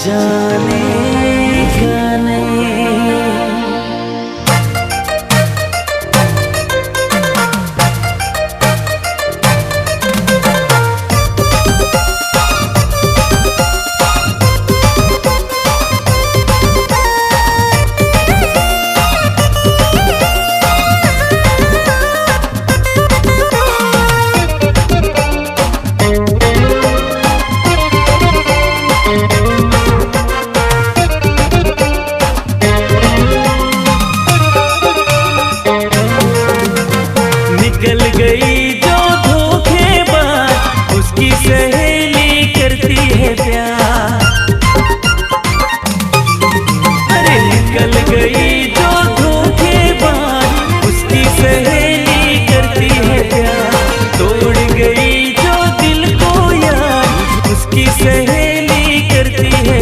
जाने जाने निकल गई जो धोखेबाज उसकी सहेली करती है प्यार। अरे निकल गई जो धोखेबाज उसकी सहेली करती है प्यार। तोड़ गई जो दिल को यार उसकी सहेली करती है